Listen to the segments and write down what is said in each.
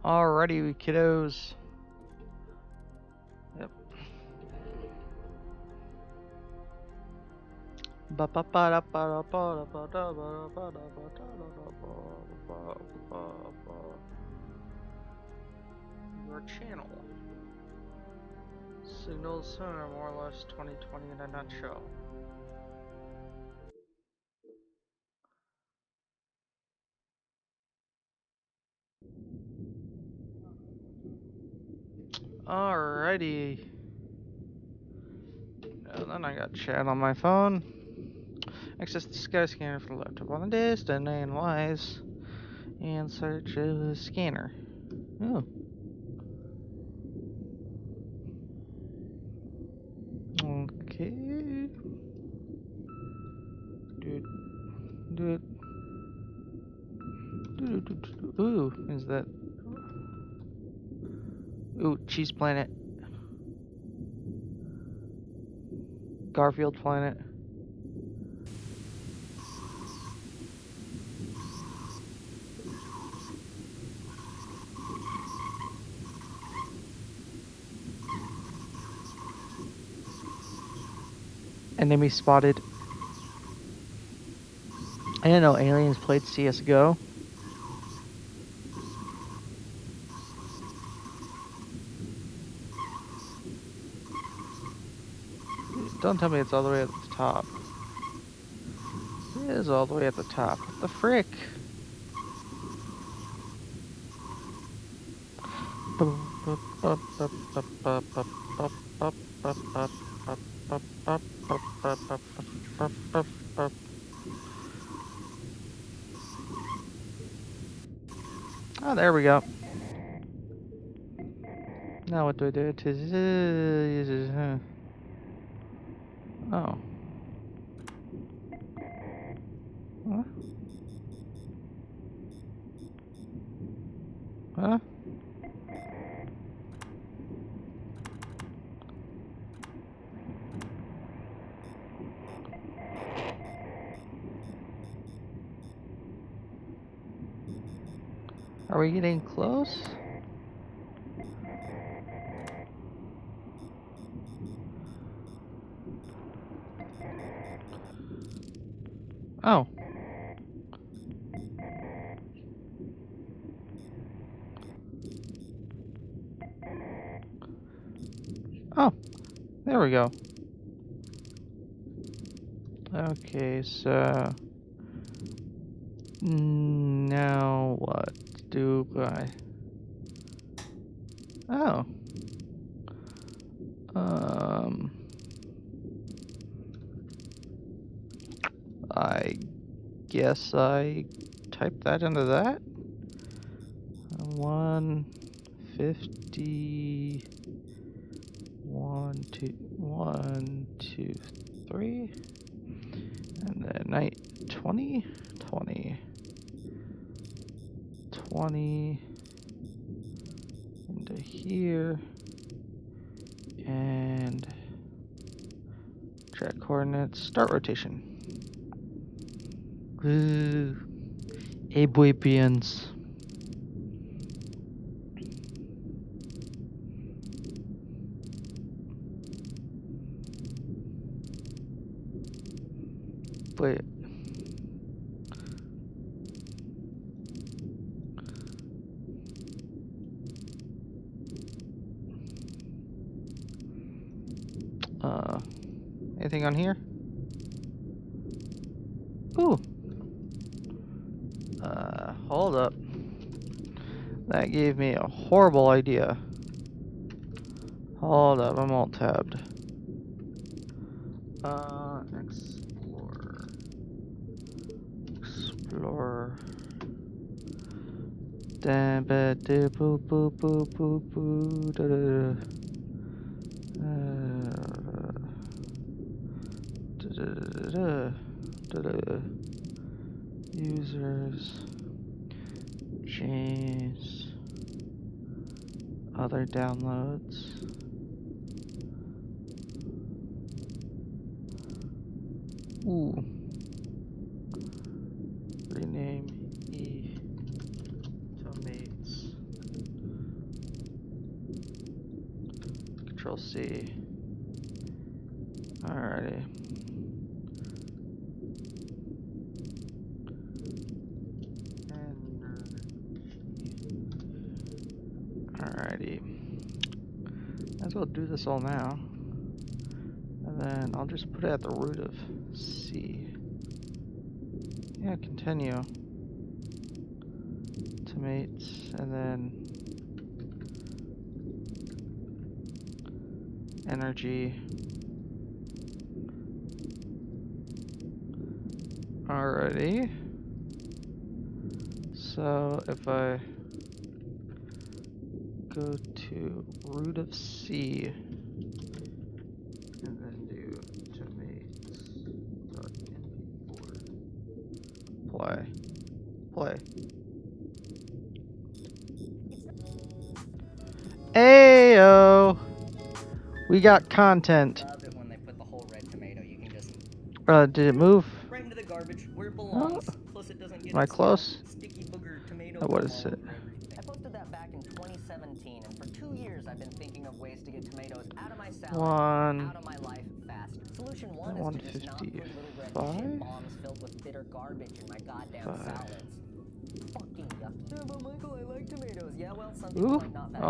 Alrighty, kiddos. Yep. Your channel. Signals are more or less 2020 in a nutshell. Alrighty. And then I got chat on my phone. Access the sky scanner for the laptop on the disk, and analyze and search the scanner. Oh. Okay. Do it. Ooh, is that? Ooh, Cheese Planet. Garfield Planet. Enemy spotted. I didn't know aliens played CSGO. Don't tell me it's all the way at the top. It is all the way at the top. What the frick? Oh, there we go. Now what do I do? Oh. Huh? Huh? Are we getting close? Oh. Oh. There we go. Okay, so now what do I? Oh. I guess I type that into that. 150. 1, 2, 1, 2, 3. And then 20, 20, 20 into here, and track coordinates, start rotation. Ooh, Abuipians. Wait. Anything on here? Ooh. Hold up. That gave me a horrible idea. Hold up, I'm alt tabbed. Explore. Explore. Da ba da boo boo boo boo boo da da. Users. James. Other downloads. Ooh. Rename e tomates. Control C. Alrighty. Alrighty. Might as well do this all now. And then I'll just put it at the root of C. Yeah, continue. Tomates, and then energy. Alrighty. So if I go to root of C and then do tomates.mp4 play. Ayo! We got content. Love it when they put the whole red tomato. You can just Did it move? right into the garbage where it belongs. Plus it doesn't get Am I close? Sticky booger tomato. Oh, what is it? I posted that back in 2017, and for 2 years I've been thinking of ways to get tomatoes out of my salad, out of my life faster. Solution 1 is to just not put little red shit bombs filled with bitter garbage in my goddamn salads. Fucking yuck. Yeah, but Michael, I like tomatoes. Yeah, well, some people might not. It's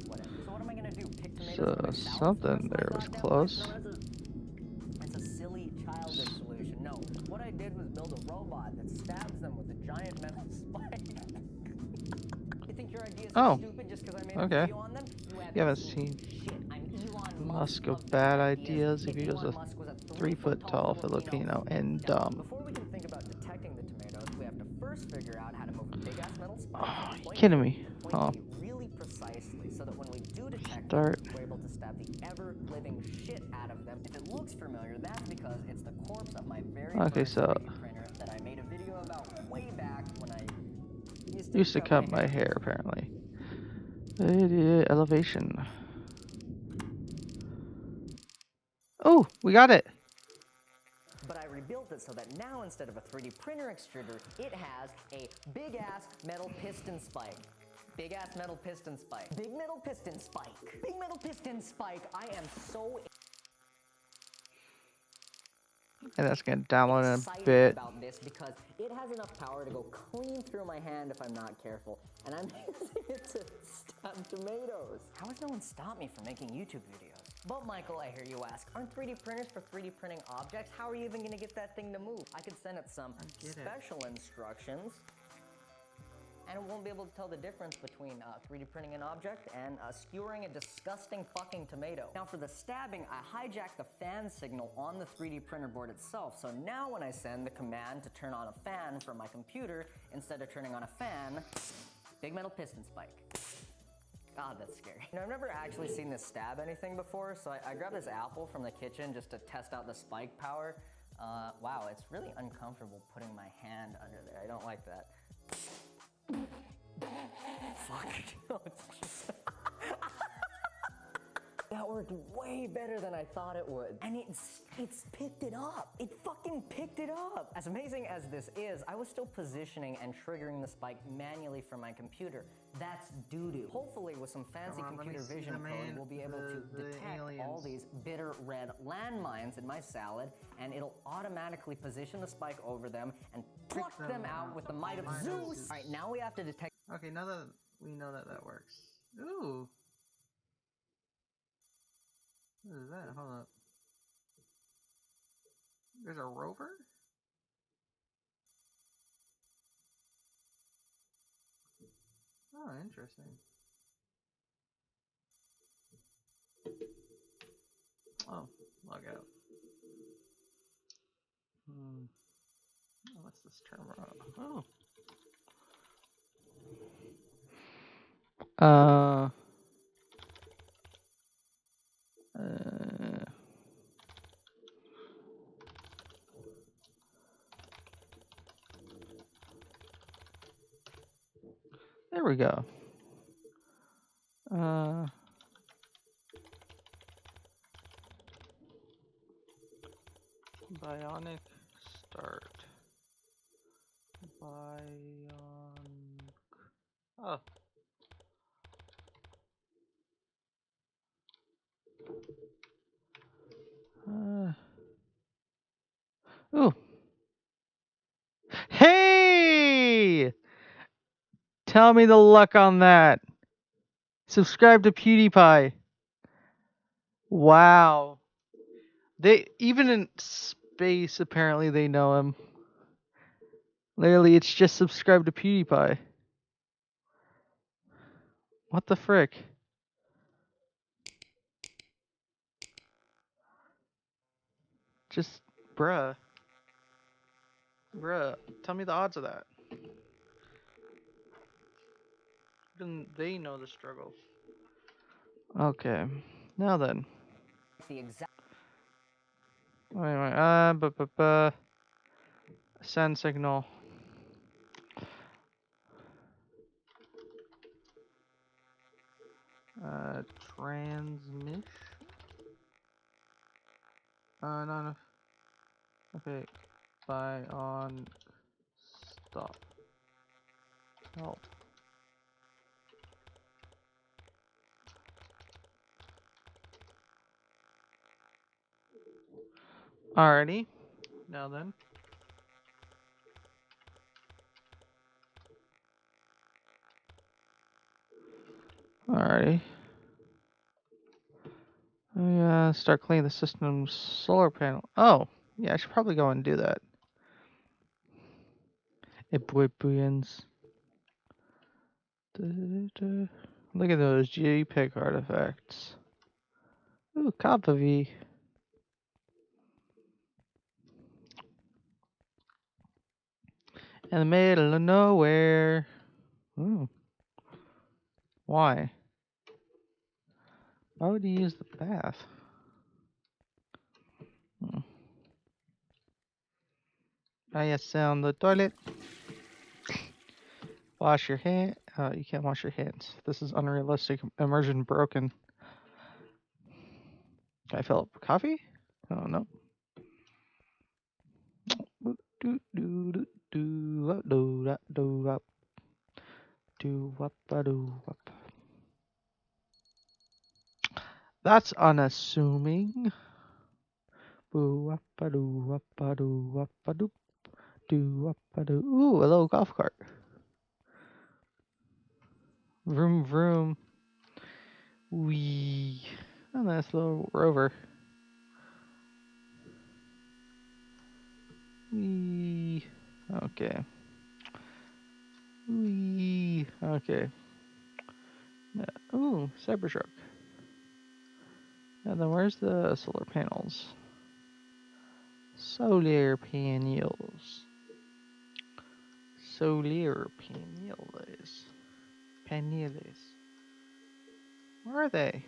whatever. So what am I gonna do? Pick tomatoes from my salad? Something there was close. It's a silly, childish solution. No, what I did was build a robot that stabs them with a giant metal spike. You think your idea is stupid just because I made a video on them? You haven't seen Musk of bad ideas if he was a 3-foot-tall Filipino and dumb. Before we can think about detecting the tomatoes, we have to first figure out how to move a big-ass metal spike. Oh, you kidding me? Oh. Really precisely, so that when we do detect them, we're able to stab the ever-living shit out of them. If it looks familiar, that's because it's the corpse of my very first 3D printer that I made a video about way back when I used to cut my hair, apparently. Elevation. Oh, we got it. But I rebuilt it so that now instead of a 3D printer extruder, it has a big-ass metal piston spike. Big-ass metal piston spike. Big metal piston spike. Big metal piston spike. I am so and that's gonna download in a bit. About this because it has enough power to go clean through my hand if I'm not careful, and I'm using it to stab tomatoes. How has no one stopped me from making YouTube videos? But Michael, I hear you ask, aren't 3D printers for 3D printing objects? How are you even gonna get that thing to move? I could send it some special instructions, and it won't be able to tell the difference between 3D printing an object and skewering a disgusting fucking tomato. Now for the stabbing, I hijacked the fan signal on the 3D printer board itself. So now when I send the command to turn on a fan from my computer, instead of turning on a fan, big metal piston spike. God, that's scary. You know, I've never actually seen this stab anything before, so I grabbed this apple from the kitchen just to test out the spike power. Wow, it's really uncomfortable putting my hand under there. I don't like that. Fuck. That worked way better than I thought it would. And it's picked it up. It fucking picked it up. As amazing as this is, I was still positioning and triggering the spike manually from my computer. That's doo-doo. Hopefully with some fancy computer vision code, we'll be able to detect all these bitter red landmines in my salad, and it'll automatically position the spike over them and pluck them out with the might of Zeus. All right, now we have to detect. Okay, now that we know that works. Ooh. What is that? Hold up. There's a rover? Oh, interesting. Oh, log out. What's this terminal? Oh. There we go. Bionic start. Oh. Ooh. Hey! Tell me the luck on that. Subscribe to PewDiePie. Wow. They even in space apparently they know him. Literally, it's just subscribe to PewDiePie. What the frick? Just bruh. Bruh. Tell me the odds of that. Then they know the struggle. Okay. Now then. The exact Wait. Send signal. Transmit. No. Okay. By on. Stop. Help. Alrighty. Now then. Alrighty. Start cleaning the system's solar panel. Oh, yeah, I should probably go and do that. Ebuipians. Look at those JPEG artifacts. Ooh, Copavy. In the middle of nowhere. Ooh. Why? Why would you use the bath? I sit on the toilet. Wash your hand. You can't wash your hands. This is unrealistic. Immersion broken. Can I fill up coffee? Oh, no. That's unassuming. Ooh, a little golf cart. Vroom vroom. Wee. A nice little rover. Wee. Okay. Wee. Okay. Ooh, Cybertruck. And then where's the solar panels? Solar panels. Solar panels. Paneles. Where are they?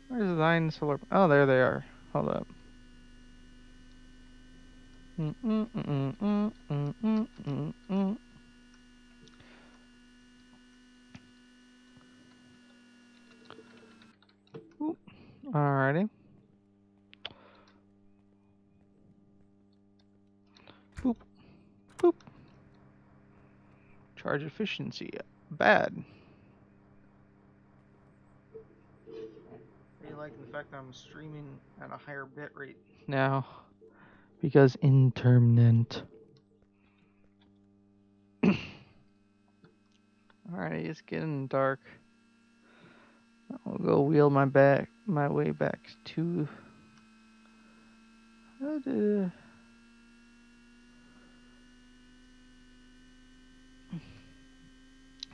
Where's the 9 solar? Oh, there they are. Hold up. Alrighty. Boop. Boop. Charge efficiency. Bad. I like the fact that I'm streaming at a higher bit rate now. Because internet. Alright, it's getting dark. I'll go wheel my way back to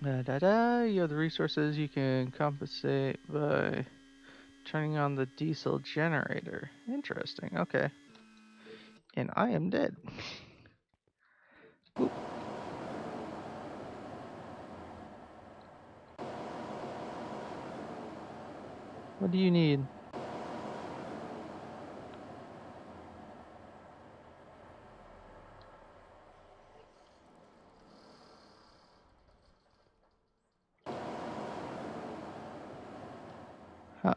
you have the resources. You can compensate by turning on the diesel generator. Interesting. Okay. And I am dead. Boop. What do you need?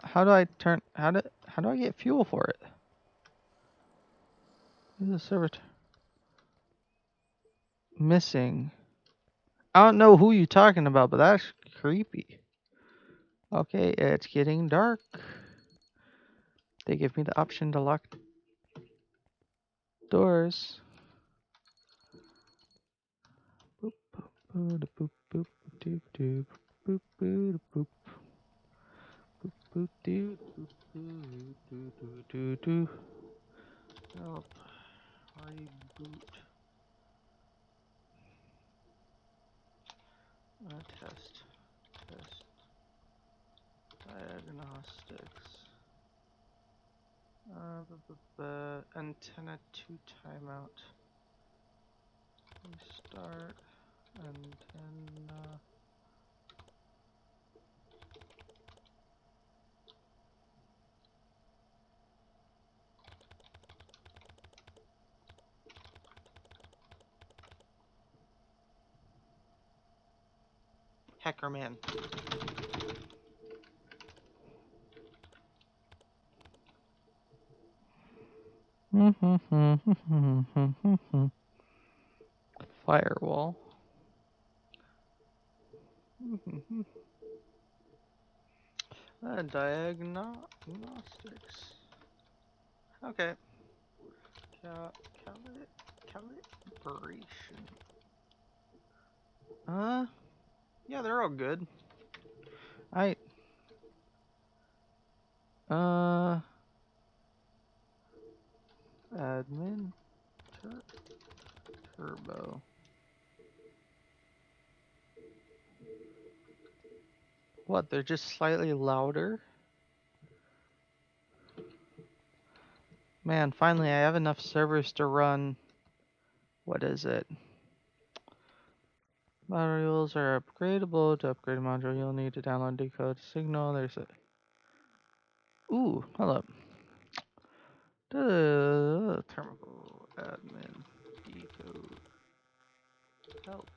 How do I turn? How do I get fuel for it? Where's the server? Missing. I don't know who you're talking about, but that's creepy. Okay, it's getting dark. They give me the option to lock. Doors. Boop boop boop boop boop doop doop boop boop boop boop boop doo boop doo doo doo doo. Help. Reboot. Test. Test. Diagnostics. Antenna 2 timeout. Restart. Antenna. Hacker man. Firewall. Diagnostics. Okay. Calibration. Yeah, they're all good. Admin. Turbo. What, they're just slightly louder? Man, finally I have enough servers to run. What is it? Modules are upgradable. To upgrade a module, you'll need to download decode signal. There's a... Ooh, hold up. Terminal admin decode. Help.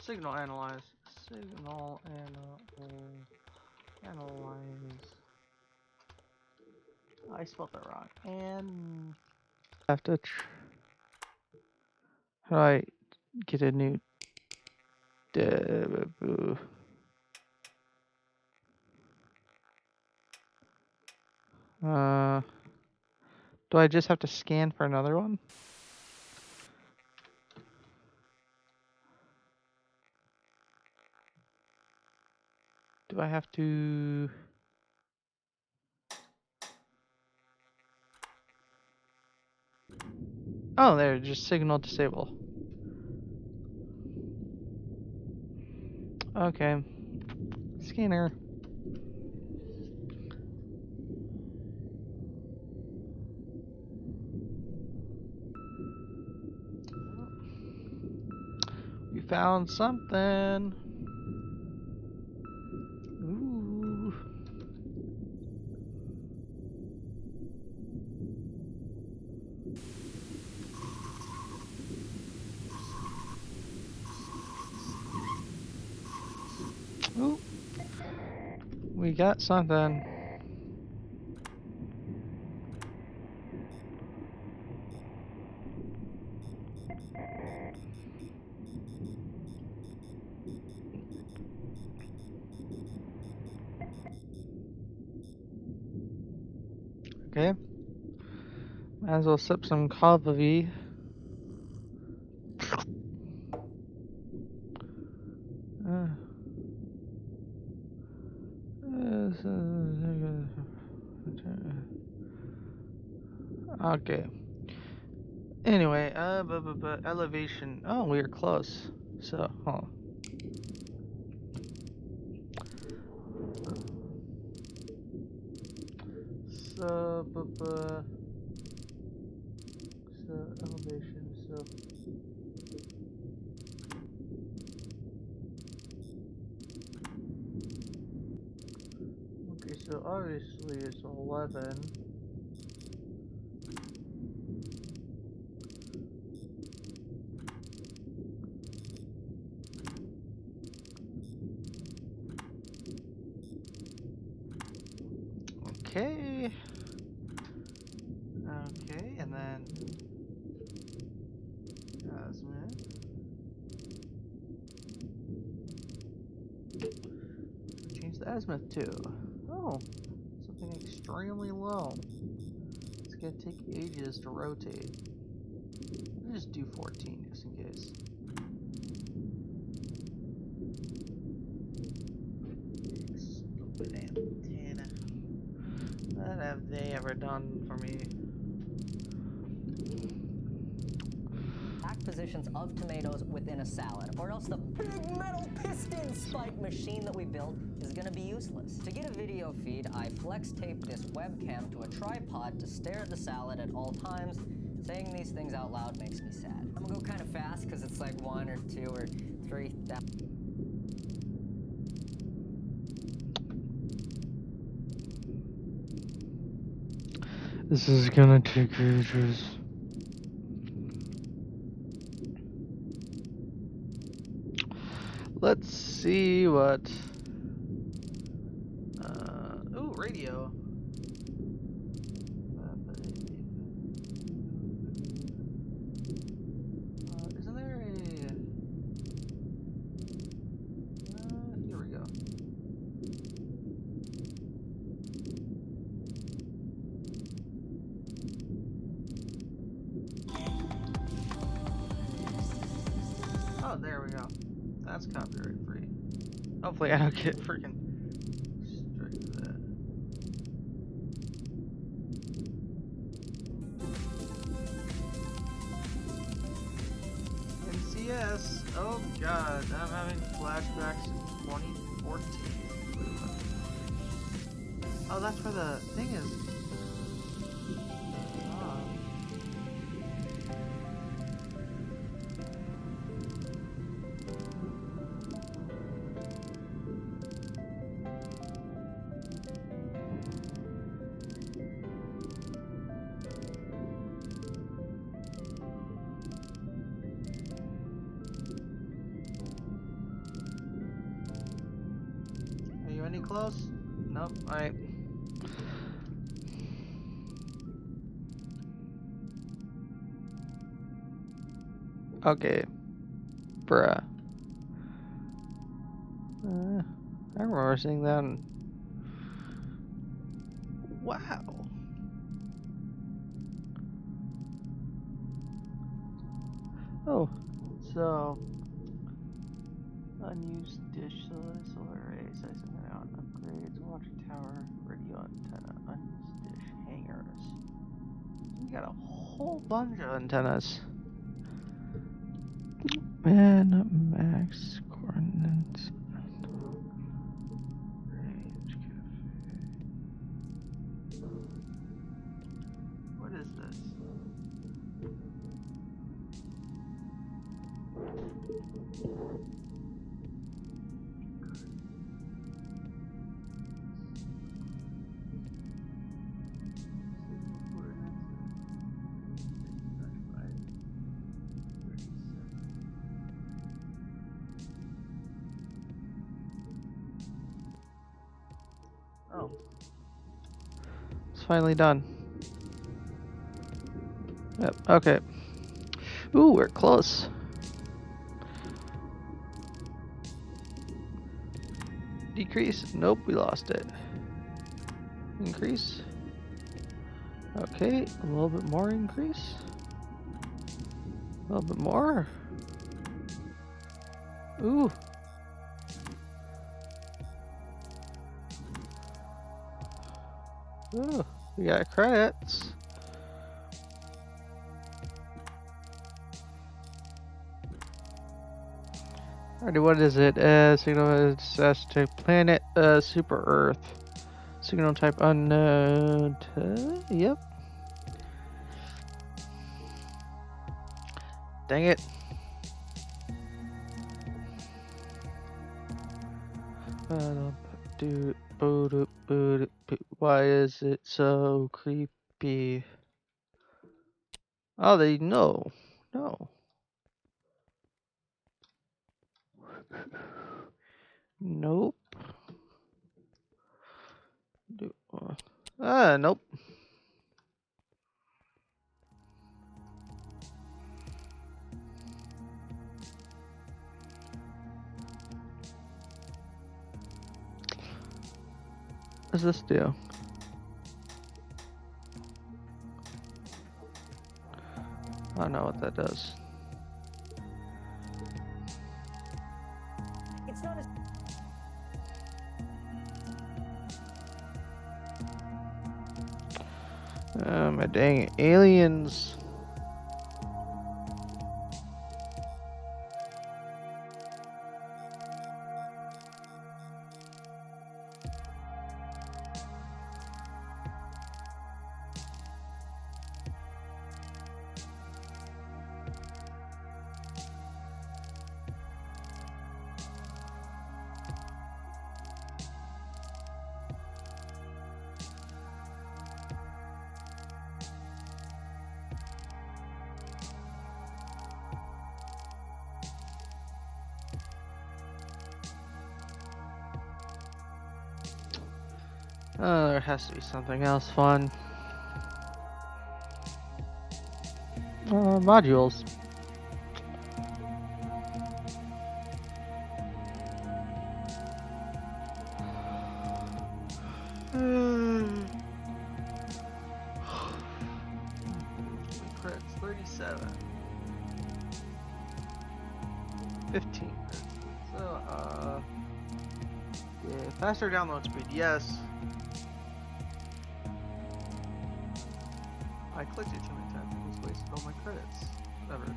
Signal analyze. Signal analyze. I spelled that wrong. And have to. How do I get a new? Do I just have to scan for another one? Do I have to? Oh, there, just signal disable. Okay. Scanner. We found something. Ooh. Ooh. We got something. Okay. Might as well sip some coffee. Okay. Anyway, elevation. Oh, we were close. So, So, elevation. So. Okay, so obviously it's 11. Okay. Okay, and then azimuth. Change the azimuth to something extreme. extremely low. It's gonna take ages to rotate. I'll just do 14 just in case. Stupid antenna. What have they ever done for me? Positions of tomatoes within a salad, or else the big metal piston spike machine that we built is gonna be useless. To get a video feed, I flex taped this webcam to a tripod to stare at the salad at all times. Saying these things out loud makes me sad. I'm gonna go kind of fast because it's like 1 or 2 or 3. This is gonna take ages. Let's see what. Ooh, radio. Isn't there a? Here we go. Oh, there we go. That's copyright free. Hopefully I don't get freaking straight to that. NCS. Oh god, I'm having flashbacks to 2014. Oh, that's where the thing is. Oh. Are you any close? Nope. Alright. Okay. Bruh. I remember seeing that. Wow. Oh, so unused dish solar array, size amount, upgrades, water tower, radio antenna, unused dish hangers. You got a whole bunch of antennas. Man, max coordinates. Range cafe. What is this? Oh. It's finally done. Yep, okay. Ooh, we're close. Decrease. Nope, we lost it. Increase. Okay, a little bit more increase. A little bit more. Ooh. Ooh, we got credits. Alrighty, what is it? Signal access to planet, super Earth. Signal type unknown. Yep. Dang it. Why is it so creepy? Oh, they know. No. Nope. Nope. What does this do? I don't know what that does. It's not as My dang aliens. There has to be something else fun. Modules. Crits 37. 15 crits. So, yeah, faster download speed, yes. I clicked it too many times and just wasted all my credits. Whatever.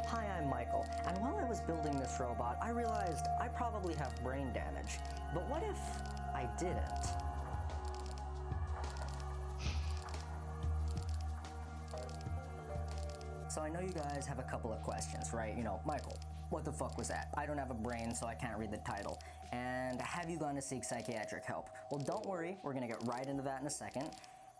Hi, I'm Michael, and while I was building this robot, I realized I probably have brain damage. But what if I didn't? So I know you guys have a couple of questions, right? You know, Michael, what the fuck was that? I don't have a brain, so I can't read the title. And have you gone to seek psychiatric help? Well, don't worry, we're gonna get right into that in a second.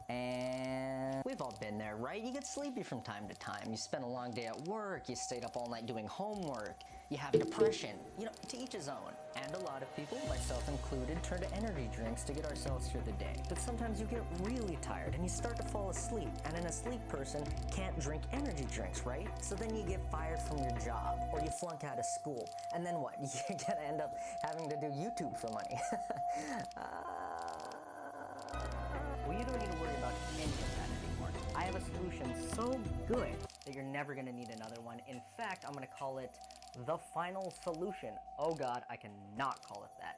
And we've all been there, right? You get sleepy from time to time. You spend a long day at work, you stayed up all night doing homework, you have depression, you know, to each his own. And a lot of people, myself included, turn to energy drinks to get ourselves through the day. But sometimes you get really tired and you start to fall asleep, and an asleep person can't drink energy drinks, right? So then you get fired from your job, or you flunk out of school, and then what? You're gonna end up having to do YouTube for money. Well, you don't need to worry about any of that anymore. I have a solution so good that you're never gonna need another one. In fact, I'm gonna call it the final solution. Oh God, I cannot call it that.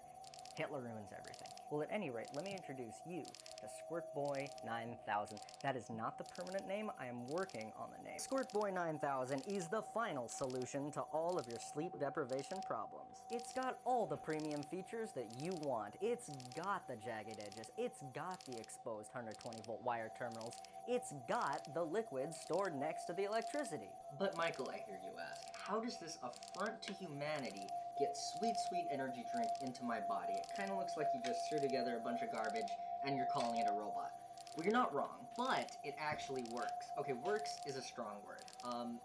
Hitler ruins everything. Well, at any rate, let me introduce you to Squirtboy 9000. That is not the permanent name. I am working on the name. Squirtboy 9000 is the final solution to all of your sleep deprivation problems. It's got all the premium features that you want. It's got the jagged edges. It's got the exposed 120-volt wire terminals. It's got the liquid stored next to the electricity. But Michael, I hear you ask, how does this affront to humanity get sweet, sweet energy drink into my body? It kind of looks like you just threw together a bunch of garbage and you're calling it a robot. Well, you're not wrong, but it actually works. Okay, works is a strong word.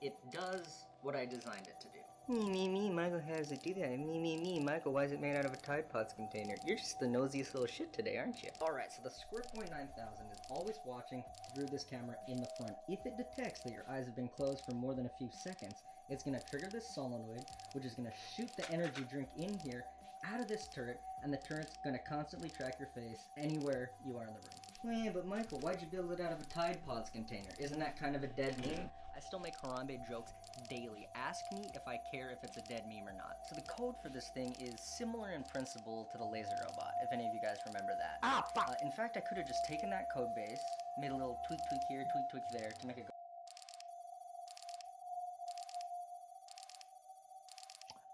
It does what I designed it to do. Me, Michael, how does it do that? Me, Michael, why is it made out of a Tide Pods container? You're just the nosiest little shit today, aren't you? Alright, so the Squirtboy 9000 is always watching through this camera in the front. If it detects that your eyes have been closed for more than a few seconds, it's going to trigger this solenoid, which is going to shoot the energy drink in here out of this turret, and the turret's going to constantly track your face anywhere you are in the room. Well, yeah, but Michael, why'd you build it out of a Tide Pods container? Isn't that kind of a dead meme? I still make Harambe jokes daily. Ask me if I care if it's a dead meme or not. So the code for this thing is similar in principle to the laser robot, if any of you guys remember that. Ah, fuck! In fact, I could have just taken that code base, made a little tweak here, tweak there, to make it go.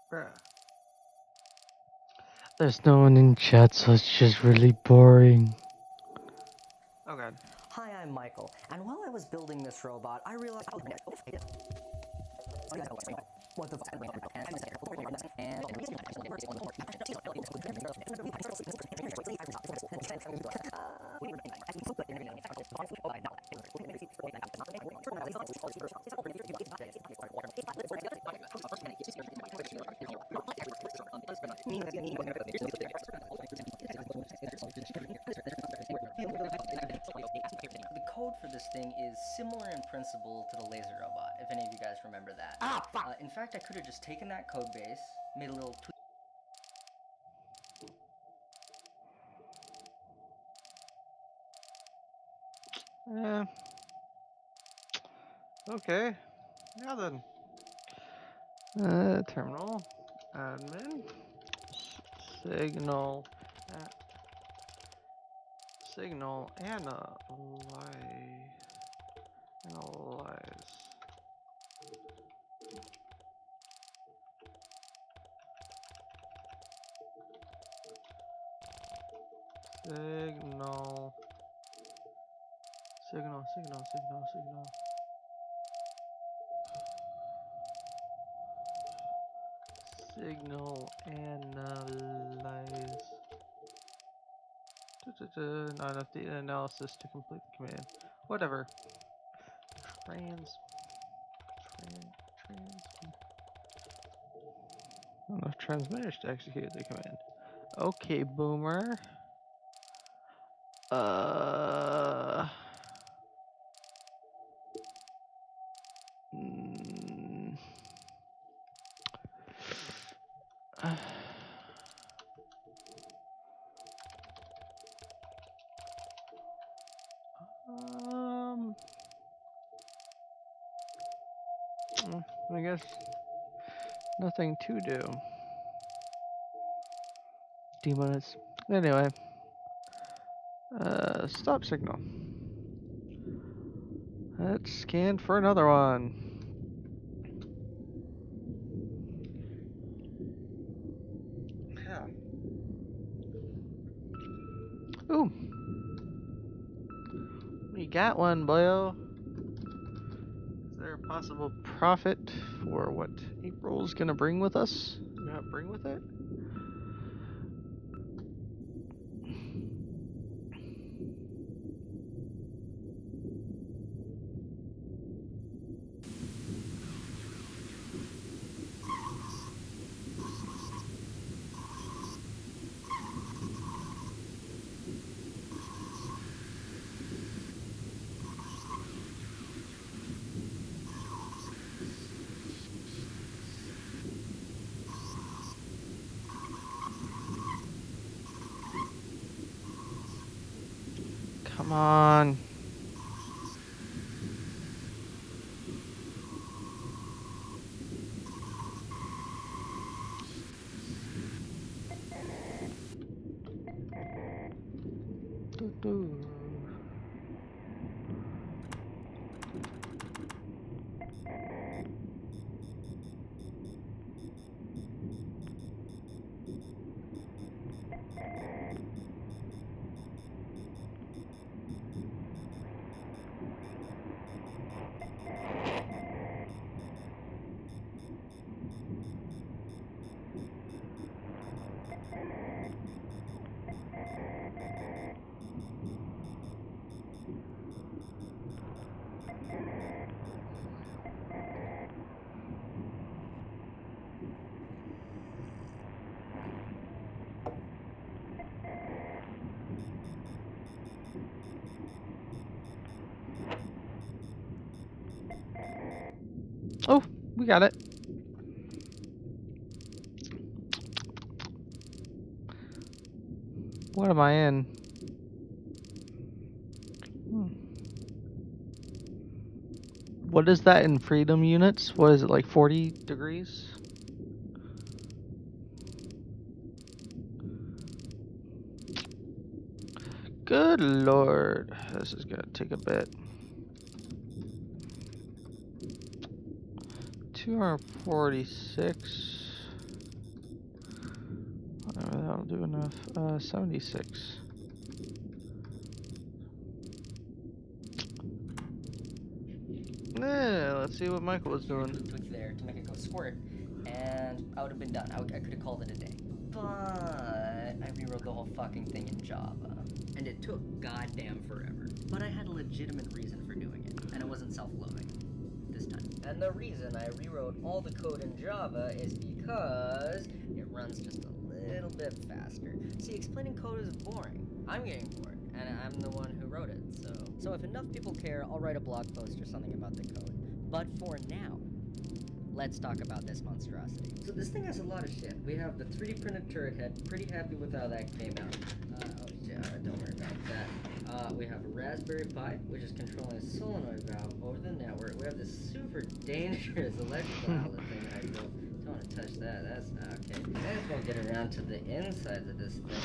Bruh. There's no one in chat, so it's just really boring. Oh God. Hi, I'm Michael, and while I was building this robot, I realized what the fuck? code for this thing is similar in principle to the laser robot, if any of you guys remember that. In fact, I could have just taken that code base, made a little tweak. Okay. Now then. Terminal. Admin. Signal. Signal. Analyze. Signal. Signal analyze. Not enough data analysis to complete the command. Whatever. Not enough transmitters to execute the command. Okay, boomer. I guess nothing to do. D-minutes. Anyway. Stop signal. Let's scan for another one. Yeah. Ooh. We got one, boyo. Is there a possible profit for what April's gonna bring with us? Bring with it? Come on. Oh, we got it. What am I in? What is that in freedom units? What is it, like 40 degrees? Good lord. This is gonna take a bit. 246. That'll do enough. 76. Let's see what Michael was doing. Tweak there to make it go squirt, and I would have been done. I could have called it a day. But I rewrote the whole fucking thing in Java, and it took goddamn forever. But I had a legitimate reason for doing it, and it wasn't self-loathing this time. And the reason I rewrote all the code in Java is because it runs just a little bit faster. See, explaining code is boring. I'm getting bored, and I'm the one who wrote it, so if enough people care, I'll write a blog post or something about the code. But for now, let's talk about this monstrosity. So this thing has a lot of shit. We have the 3D printed turret head. Pretty happy with how that came out. Don't worry about that. We have a Raspberry Pi, which is controlling a solenoid valve over the network. We have this super dangerous electrical outlet thing that I built. Don't want to touch that. That's okay. Then we'll get around to the insides of this thing.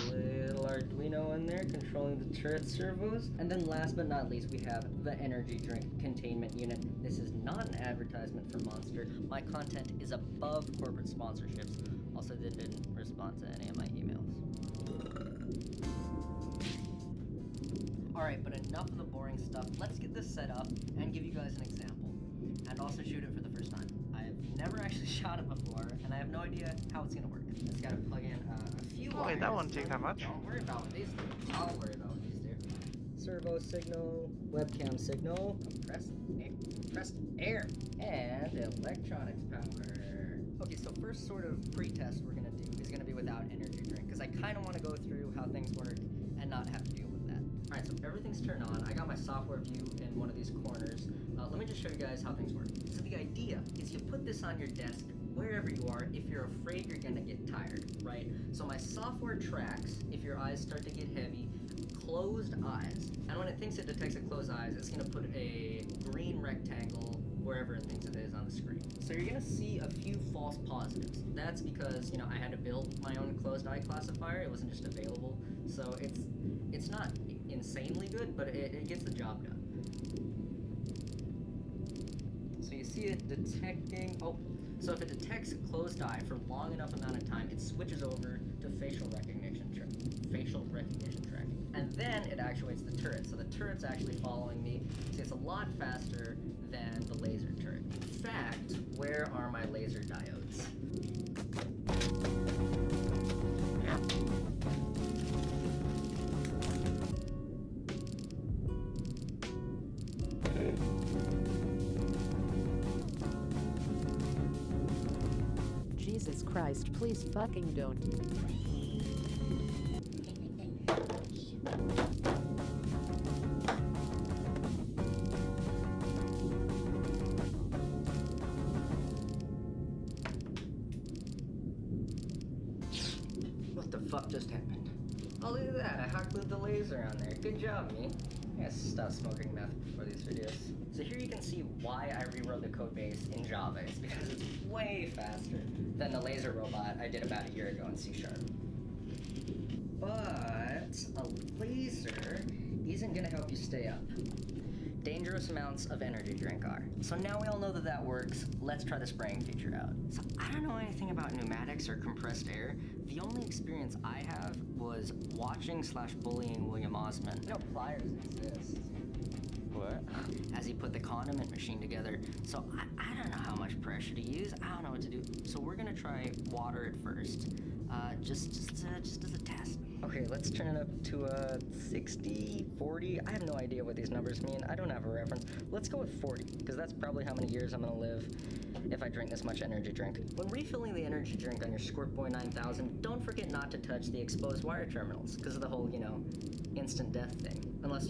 A little Arduino in there controlling the turret servos. And then last but not least, we have the energy drink containment unit. This is not an advertisement for Monster. My content is above corporate sponsorships. Also, they didn't respond to any of my emails. Alright, but enough of the boring stuff. Let's get this set up and give you guys an example. And also shoot it for the first time. I've never actually shot it before, and I have no idea how it's gonna work. Just gotta plug in a few wires. Wait, that won't take that much. Don't worry about what these do. I'll worry about what these do. Servo signal, webcam signal, compressed air, and electronics power. Okay, so first sort of pre-test we're gonna do is gonna be without energy drink, because I kinda wanna go through how things work and not have to deal with that. Alright, so everything's turned on. I got my software view in one of these corners. Let me just show you guys how things work. So the idea is you put this on your desk wherever you are if you're afraid you're gonna get tired, right? So my software tracks if your eyes start to get heavy, closed eyes. And when it thinks it detects a closed eyes, it's gonna put a green rectangle wherever it thinks it is on the screen. So you're gonna see a few false positives. That's because, I had to build my own closed eye classifier. It wasn't just available. So it's not insanely good, but it gets the job done. So you see it detecting, so if it detects a closed eye for long enough amount of time, it switches over to facial recognition tracking. And then it actuates the turret. So the turret's actually following me. See, it's a lot faster than the laser turret. In fact, where are my laser diodes? Jesus Christ, please fucking don't. What the fuck just happened? Oh, look at that, I hot glued the laser on there. Good job, me. I gotta stop smoking meth before these videos. So here you can see why I rewrote the code base in Java. It's because it's way faster than the laser robot I did about a year ago in C#. But a laser isn't gonna help you stay up. Dangerous amounts of energy drink are. So now we all know that that works. Let's try the spraying feature out. So I don't know anything about pneumatics or compressed air. The only experience I have was watching/bullying William Osman. Pliers exist. What? As he put the condiment machine together. So I don't know how much pressure to use. I don't know what to do. So we're gonna try water at first. Just as a test. Okay, let's turn it up to 60, 40. I have no idea what these numbers mean. I don't have a reference. Let's go with 40, because that's probably how many years I'm gonna live if I drink this much energy drink. When refilling the energy drink on your Squirt Boy 9000, don't forget not to touch the exposed wire terminals, because of the whole, instant death thing. Unless,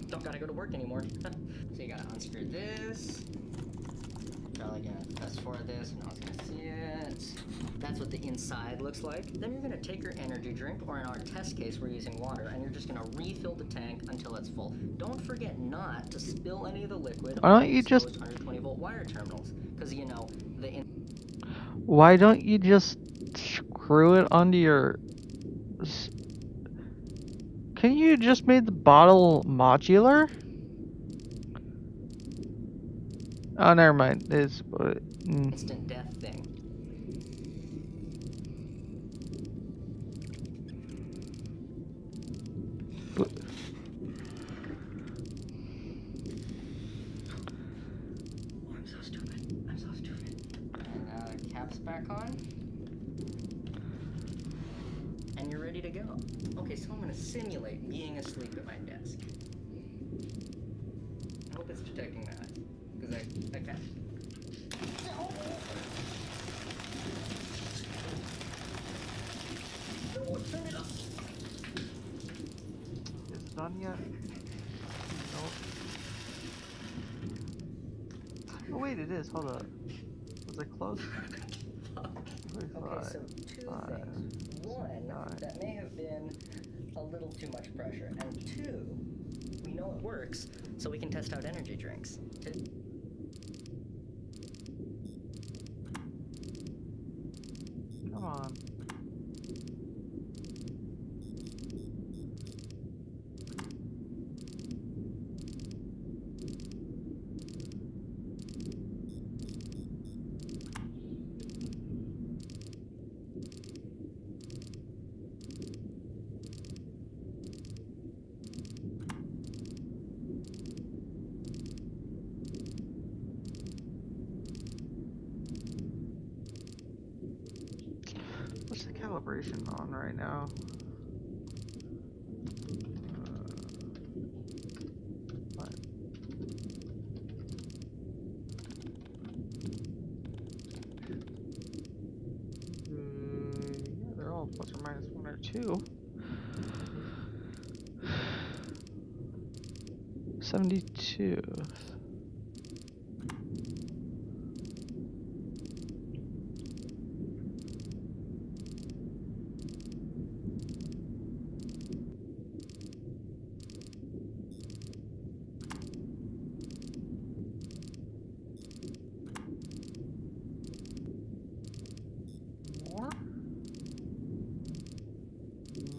don't gotta go to work anymore. So you gotta unscrew this. Probably gonna fast forward this, no one's gonna see it. That's what the inside looks like. Then you're gonna take your energy drink, or in our test case, we're using water, and you're just gonna refill the tank until it's full. Don't forget not to spill any of the liquid Why on don't the you just- exposed 120 volt wire terminals, because Why don't you just screw it onto your... Can you just make the bottle modular? Oh, never mind. It's... instant death thing. I'm so stupid. And caps back on. And you're ready to go. Okay, so I'm gonna simulate being asleep at my desk. I hope it's detecting that. Because I can. Is it done yet? Nope. Oh wait, it is. Hold up. Was it close? Okay, so two things. One, that may have been a little too much pressure. And two, we know it works, so we can test out energy drinks. Come on. What's the calibration on right now? What? Yeah, they're all plus or minus 1 or 2. 72. More?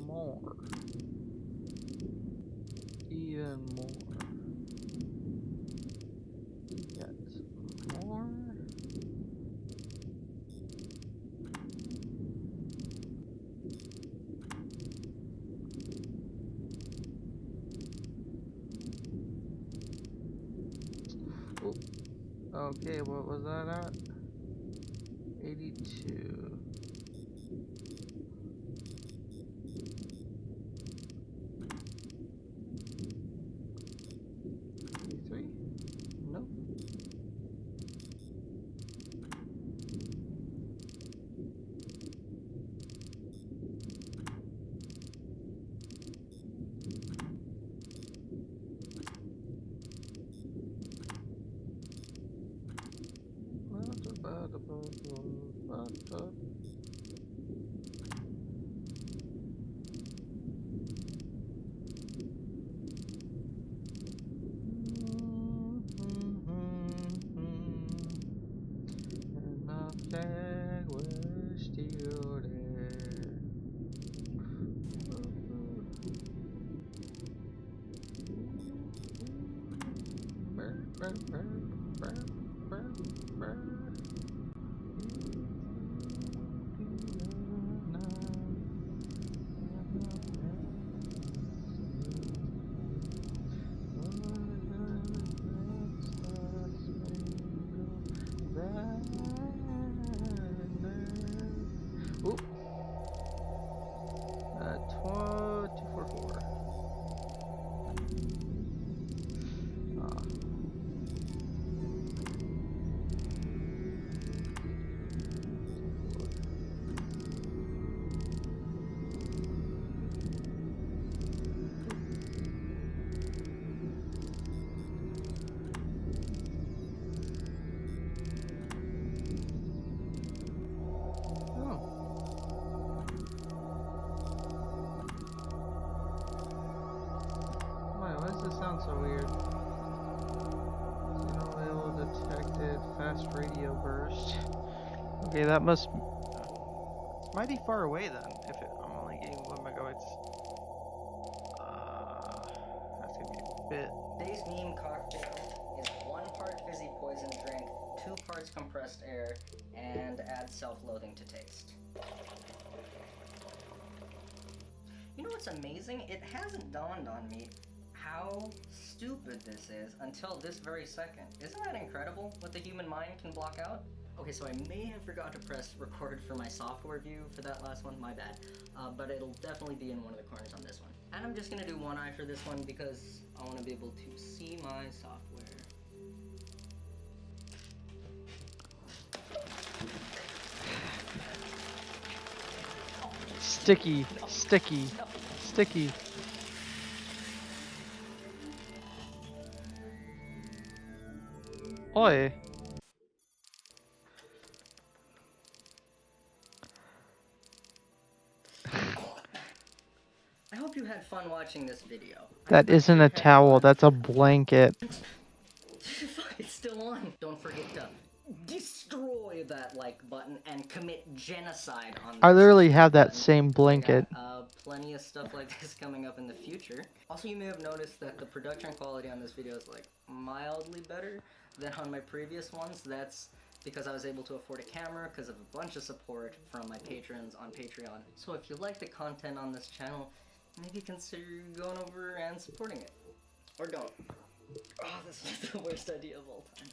More. Even more. Yet more. Oop. Okay, what was that at? 82. 83? Nope. And the flag was still there. Oop. 244. Ah. Why does this sound so weird? Signal label detected. Fast radio burst. Okay, that must. It's mighty far away then. I'm only getting 1 megabytes. That's gonna be a bit. Today's meme cocktail is 1 part fizzy poison drink, 2 parts compressed air, and adds self-loathing to taste. You know what's amazing? It hasn't dawned on me how stupid this is until this very second. Isn't that incredible what the human mind can block out? Okay, so I may have forgot to press record for my software view for that last one, my bad. But it'll definitely be in one of the corners on this one. And I'm just gonna do one eye for this one because I wanna be able to see my software. Sticky, sticky, sticky. Oi. I hope you had fun watching this video. That isn't a towel, that's a blanket. Fuck, it's still on. Don't forget to destroy that like button and commit genocide on this. I literally have that same blanket. I got, plenty of stuff like this coming up in the future. Also, you may have noticed that the production quality on this video is like mildly better than on my previous ones. That's because I was able to afford a camera because of a bunch of support from my patrons on Patreon. So if you like the content on this channel, maybe consider going over and supporting it. Or don't. Oh, this is the worst idea of all time.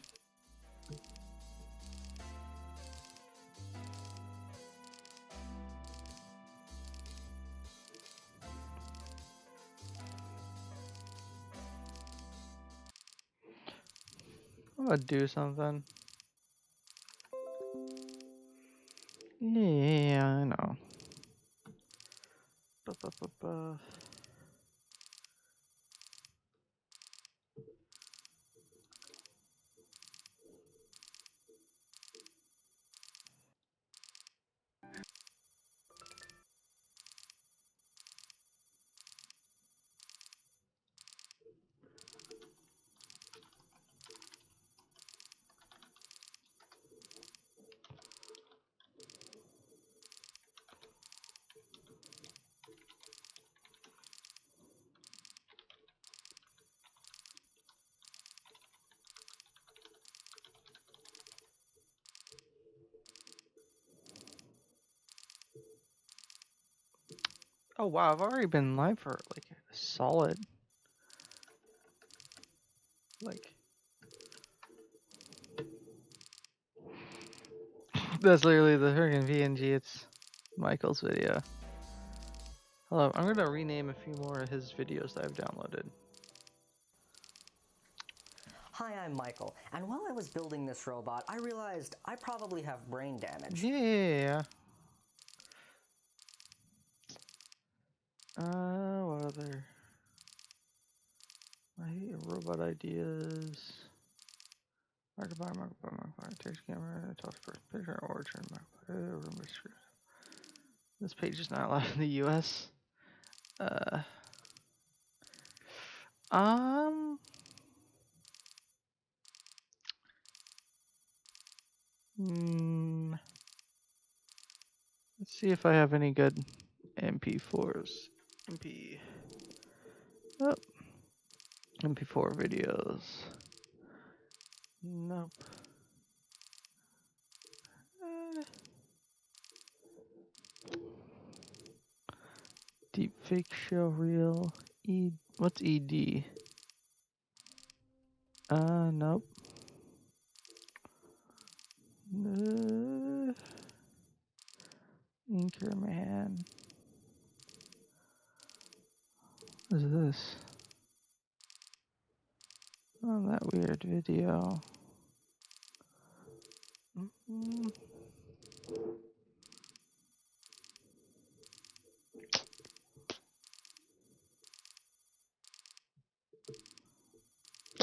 I'm gonna do something. Yeah, I know. Ba-ba-ba-ba. Oh wow, I've already been live for like a solid, like, that's literally the freaking PNG. It's Michael's video. Hello, I'm gonna rename a few more of his videos that I've downloaded. Hi, I'm Michael, and while I was building this robot, I realized I probably have brain damage. Yeah. What other? I hate robot ideas. Markiplier, text camera, toss first picture, origin, room description. This page is not allowed in the US. Let's see if I have any good MP4s. MP4 videos. Nope. Deepfake show reel. What's ED? Nope. Anchorman. What is this? Oh, that weird video.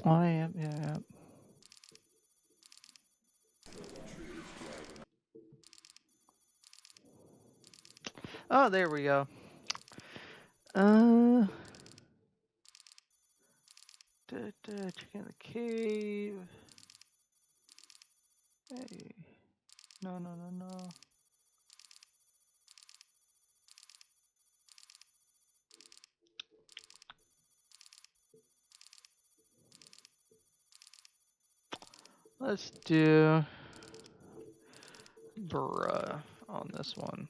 Oh, yeah. Oh, there we go. Chicken in the cave. Hey. No. Let's do bruh on this one.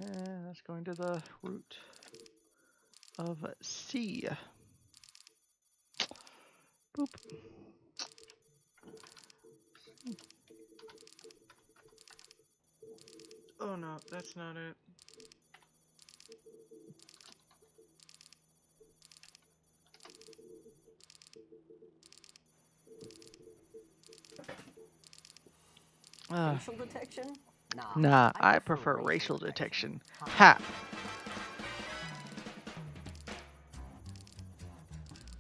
And that's going to the root of C. Boop. Oh no, that's not it. Facial detection? Nah, I prefer racial detection. Ha!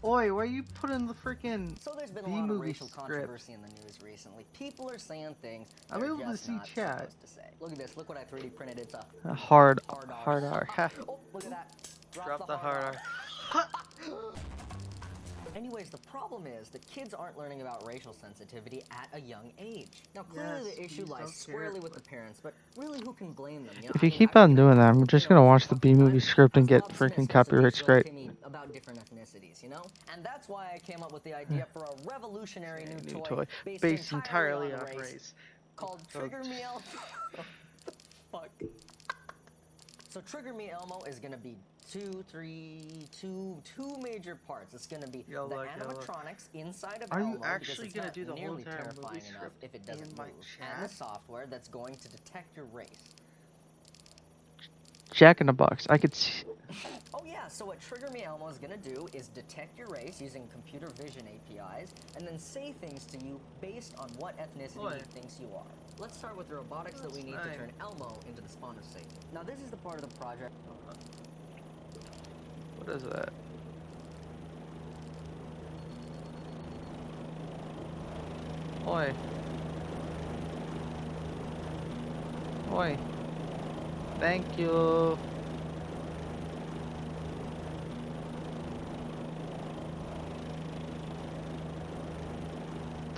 Oi, why you putting the freaking So there's been a lot of B-movie racial script? controversy in the news recently. People are saying things I'm they're able to just see not chat. supposed to say. Look at this. Look what I 3D printed. It's a Hard R. R. Ha. Oh, look at that. Drop the hard R. Anyways, the problem is that kids aren't learning about racial sensitivity at a young age. Now, clearly Yes, the issue please lies don't squarely care. with the parents, but really who can blame them? If you keep on doing that, I'm just gonna watch the B-movie script and get freaking copyright strike. About different ethnicities, you know? And that's why I came up with the idea for a revolutionary new toy based entirely on race. Called Trigger Me Elmo. Fuck. So Trigger Me Elmo is gonna be two major parts. It's gonna be the animatronics inside of Are Elmo, you actually because gonna it's do not the whole nearly entire terrifying movie enough script if it doesn't in my move, chat? and the software that's going to detect your race. Jack in the Box. I could see. Oh yeah, so what Trigger Me Elmo is gonna do is detect your race using computer vision APIs, and then say things to you based on what ethnicity it thinks you are. Let's start with the robotics that we need to turn Elmo into the spawn of Satan. Now this is the part of the project. What is that? Oi. Oi. Thank you.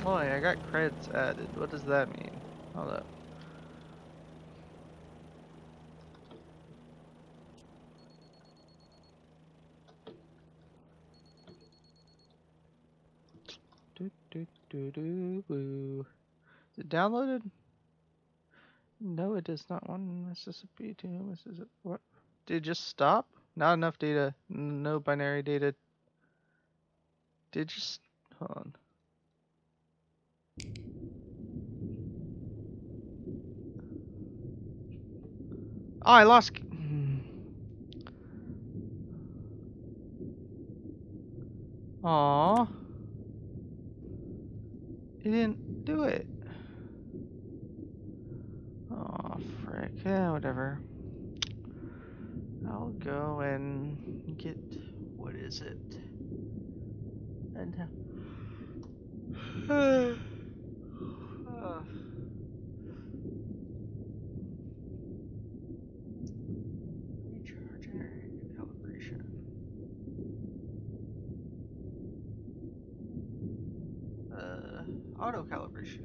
Oi, I got credits added. What does that mean? Hold up. Boo. Is it downloaded? No, it does not. One Mississippi, two Mississippi. What? Did it just stop? Not enough data. No binary data. Did it just. Hold on. Oh, I lost. Aww. It didn't do it. Oh, frick. Yeah, whatever. I'll go and get. What is it? And. Recharge and calibration. Auto calibration.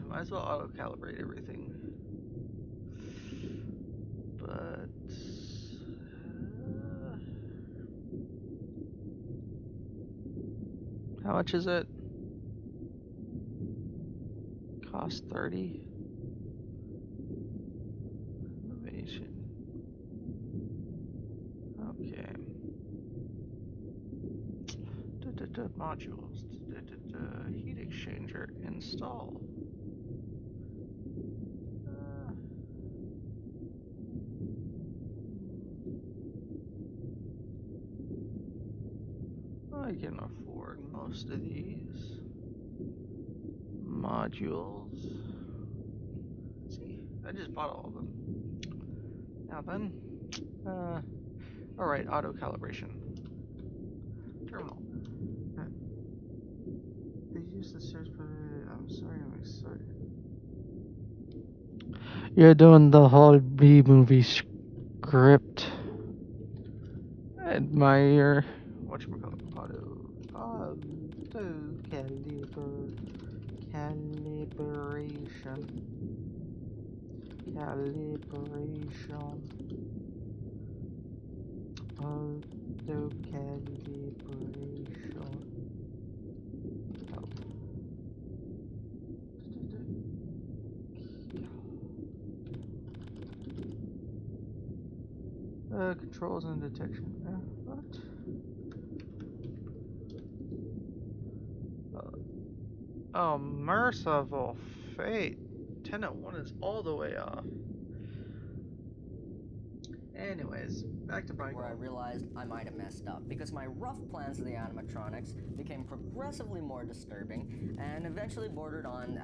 Might as well auto calibrate everything. But how much is it? Cost 30. Innovation. Okay. Modules. Heat exchanger install. I can afford most of these modules. See, I just bought all of them. Now then, alright, auto calibration. Terminal. They use the search for. I'm sorry, I'm excited. You're doing the whole B-movie script. Admire. Whatchamacallit? Auto calibration. Auto calibration. Controls and detection. What? Oh, merciful fate. Tenet 1 is all the way off. Anyways, back to where I Michael. realized I might have messed up because my rough plans of the animatronics became progressively more disturbing and eventually bordered on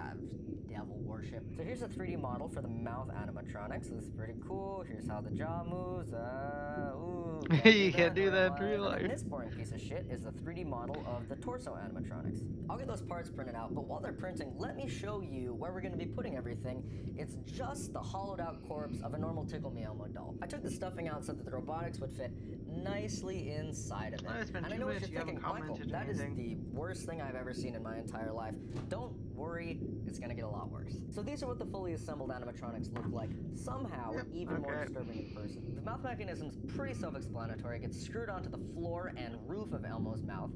devil worship. So here's a 3D model for the mouth animatronics. This is pretty cool. Here's how the jaw moves. Ooh, You can't do that in real real life. life. And this boring piece of shit is the 3D model of the torso animatronics. I'll get those parts printed out, but while they're printing, let me show you where we're going to be putting everything. It's just the hollowed out corpse of a normal Tickle Me Elmo doll. I took the stuffing out so that the robotics would fit nicely inside of it. Oh, it's been And I 2 know what minutes, you're you haven't thinking, Michael, commented that is anything. the worst thing I've ever seen in my entire life. Don't worry, it's gonna get a lot worse. So these are what the fully assembled animatronics look like, somehow Yep, even more okay. disturbing in person. The mouth mechanism's pretty self-explanatory. It gets screwed onto the floor and roof of Elmo's mouth.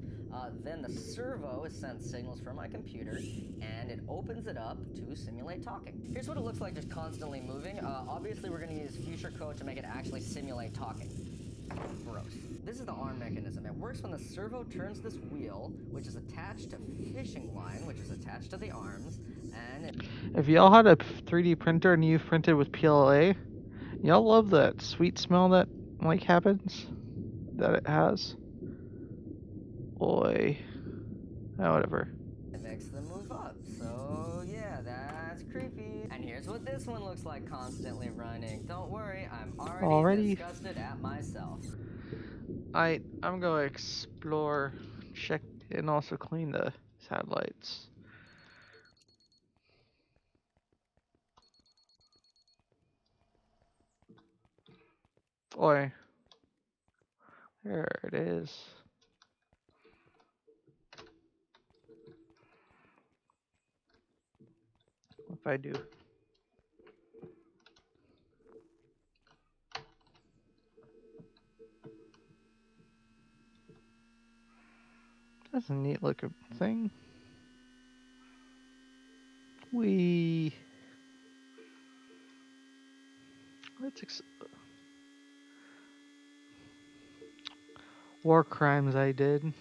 Then the servo sends signals from my computer, and it opens it up to simulate talking. Here's what it looks like just constantly moving. Obviously, we're gonna use future code to make it actually simulate talking. Gross. This is the arm mechanism. It works when the servo turns this wheel, which is attached to fishing line, which is attached to the arms, and it... If y'all had a 3D printer and you've printed with PLA, y'all love that sweet smell that like happens, that it has. Boy, oh, whatever. It makes them move up. So yeah, that's creepy. And here's what this one looks like constantly running. Don't worry, I'm already disgusted at myself. I'm gonna explore, check, and also clean the satellites. Boy, there it is. What if I do? That's a neat looking thing. Let's war crimes I did.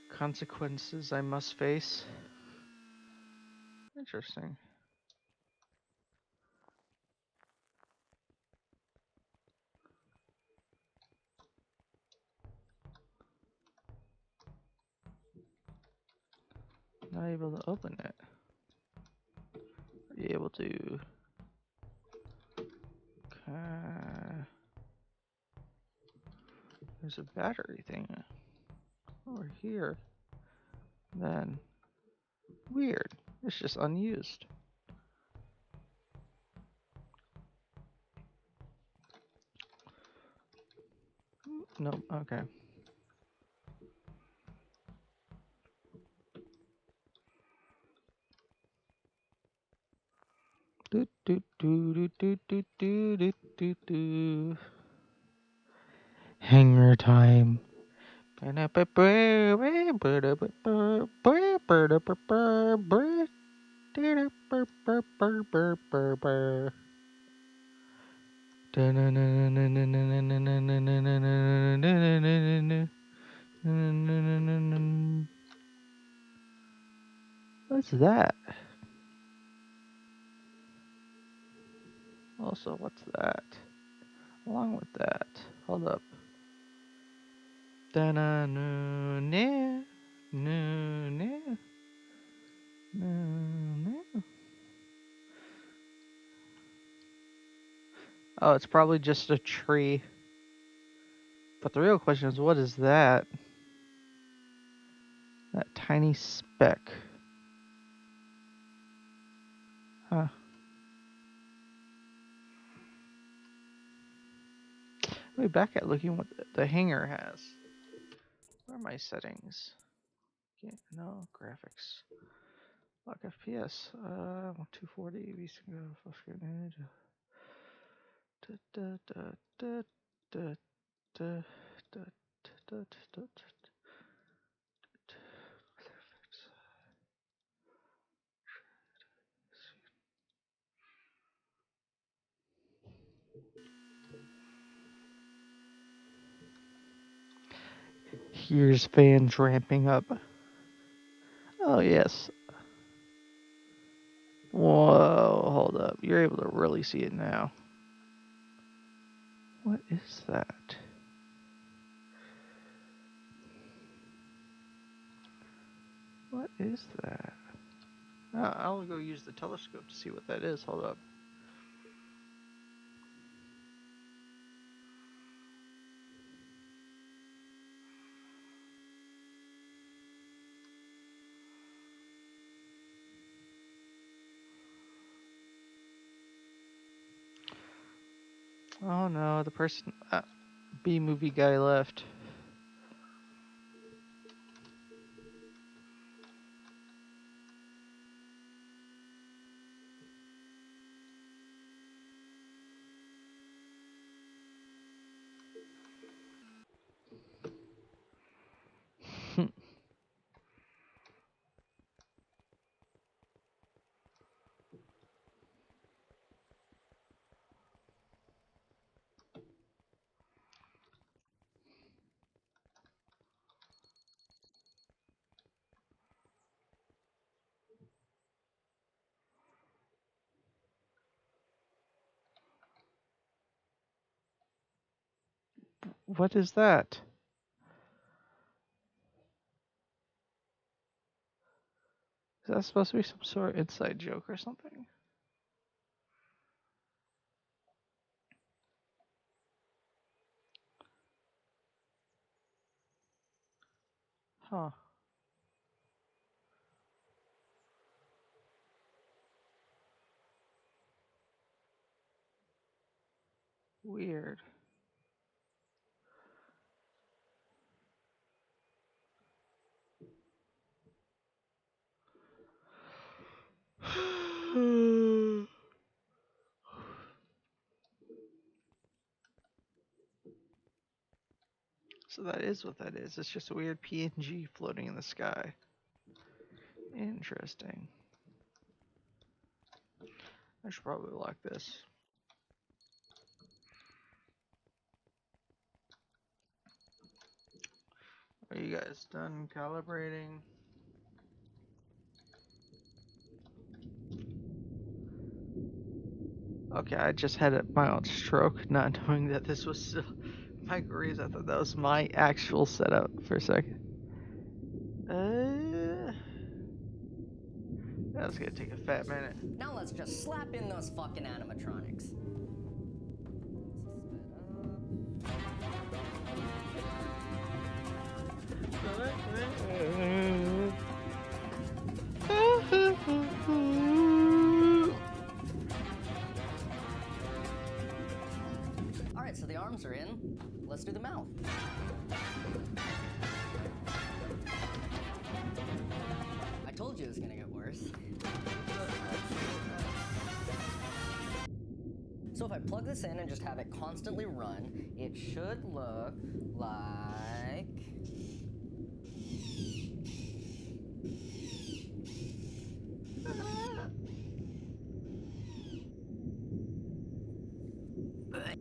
Consequences I must face. Interesting. Not able to open it. Are you able to? There's a battery thing over here. Then weird. It's just unused. Nope. Okay. Do do do do do do do do do do. Hanger time. What's that? Also, what's that? Along with that, hold up. Da-na no ne no ne no ne. Oh, it's probably just a tree. But the real question is, what is that? That tiny speck. Huh. Let me back at looking what the hanger has. Where are my settings? No, graphics. Lock FPS. 240 vSync. Full screen image. Here's fans ramping up. Oh, yes. Whoa, hold up. You're able to really see it now. What is that? What is that? I'll go use the telescope to see what that is. Hold up. Oh no, the person, B-movie guy left. What is that? Is that supposed to be some sort of inside joke or something? Huh. Weird. So that is what that is. It's just a weird PNG floating in the sky. Interesting. I should probably lock this. Are you guys done calibrating? Okay, I just had a mild stroke, not knowing that this was still microwaves. I thought that was my actual setup for a second. That's gonna take a fat minute. Now let's just slap in those fucking animatronics. Alright, so the arms are in. Let's do the mouth. I told you it was gonna get worse. So if I plug this in and just have it constantly run, it should look like...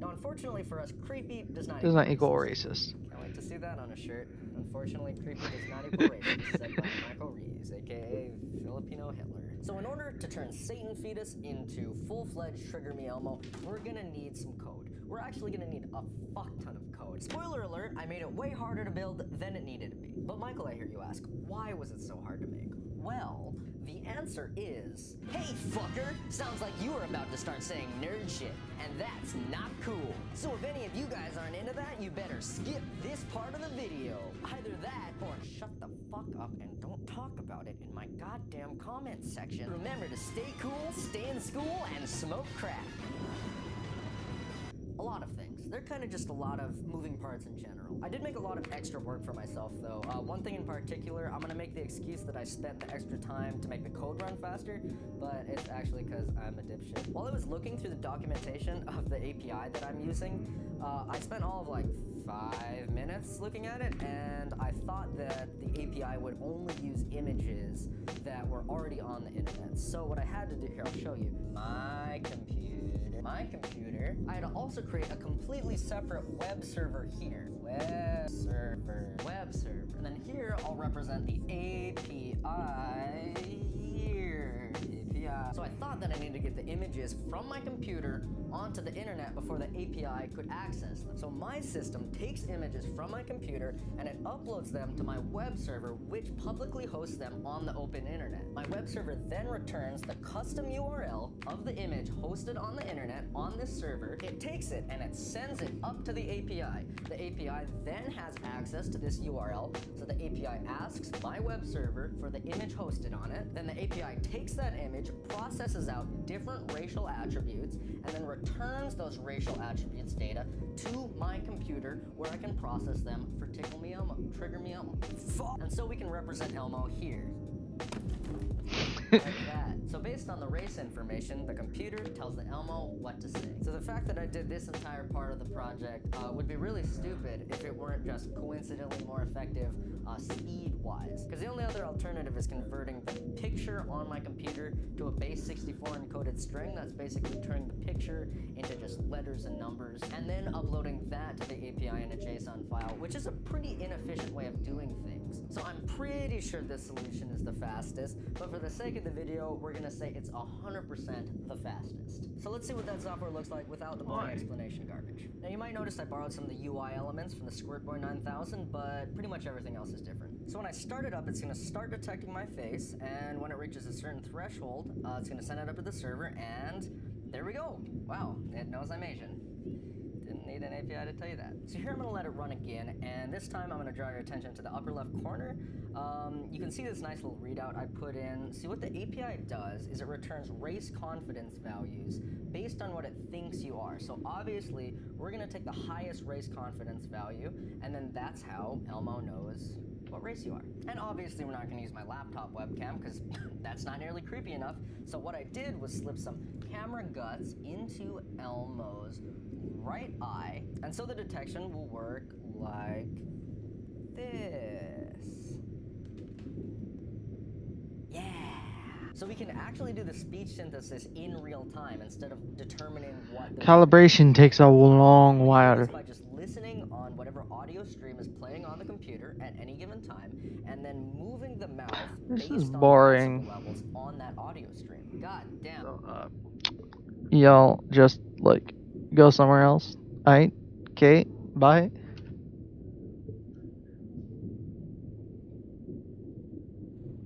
Now, unfortunately for us, creepy does not equal racist. Can't wait to see that on a shirt. Unfortunately, creepy does not equal racist, said by Michael Reeves, aka Filipino Hitler. So in order to turn Satan Fetus into full-fledged Trigger Me Elmo, we're gonna need some code. We're actually gonna need a fuck ton of code. Spoiler alert, I made it way harder to build than it needed to be. But Michael, I hear you ask, why was it so hard to make? Well, the answer is, hey fucker, sounds like you were about to start saying nerd shit, and that's not cool. So if any of you guys aren't into that, you better skip this part of the video. Either that, or shut the fuck up and don't talk about it in my goddamn comments section. Remember to stay cool, stay in school, and smoke crack. A lot of things. They're kind of just a lot of moving parts in general. I did make a lot of extra work for myself though. One thing in particular, I'm gonna make the excuse that I spent the extra time to make the code run faster, but it's actually because I'm a dipshit. While I was looking through the documentation of the API that I'm using, I spent all of like 5 minutes looking at it, and I thought that the API would only use images that were already on the internet. So what I had to do, here, I'll show you. My computer, I had to also create a completely separate web server here. Web server. And then here, I'll represent the API here. API So I thought that I needed to get the images from my computer onto the internet before the API could access them. So my system takes images from my computer and it uploads them to my web server, which publicly hosts them on the open internet. My web server then returns the custom URL of the image hosted on the internet on this server. It takes it and it sends it up to the API. The API then has access to this URL, so the API asks my web server for the image hosted on it. Then the API takes that image, processes out different racial attributes, and then returns those racial attributes data to my computer where I can process them for Tickle Me Elmo, Trigger Me Elmo. And so we can represent Elmo here. Like that. So based on the race information, the computer tells the Elmo what to say. So the fact that I did this entire part of the project would be really stupid if it weren't just coincidentally more effective speed-wise. Because the only other alternative is converting the picture on my computer to a base 64 encoded string. That's basically turning the picture into just letters and numbers, and then uploading that to the API in a JSON file, which is a pretty inefficient way of doing things. So I'm pretty sure this solution is the fastest, but for the sake of the video, we're gonna say it's 100% the fastest. So let's see what that software looks like without the boring explanation garbage. Now you might notice I borrowed some of the UI elements from the Squirtboy 9000, but pretty much everything else is different. So when I start it up, it's gonna start detecting my face, and when it reaches a certain threshold, it's gonna send it up to the server, and there we go. Wow, it knows I'm Asian. Didn't need an API to tell you that. So here I'm gonna let it run again, and this time I'm gonna draw your attention to the upper left corner. You can see this nice little readout I put in. See, what the API does is it returns race confidence values based on what it thinks you are. So obviously, we're gonna take the highest race confidence value, and then that's how Elmo knows what race you are. And obviously we're not gonna use my laptop webcam because that's not nearly creepy enough. So what I did was slip some camera guts into Elmo's right eye, and so the detection will work like this. Yeah! So we can actually do the speech synthesis in real time instead of determining what the Calibration takes a long while. by just listening on whatever audio stream is playing on the computer at any given time, and then moving the mouth This based is on boring. the decibel levels on that audio stream. God damn. Y'all just like go somewhere else. Alright? Okay, bye.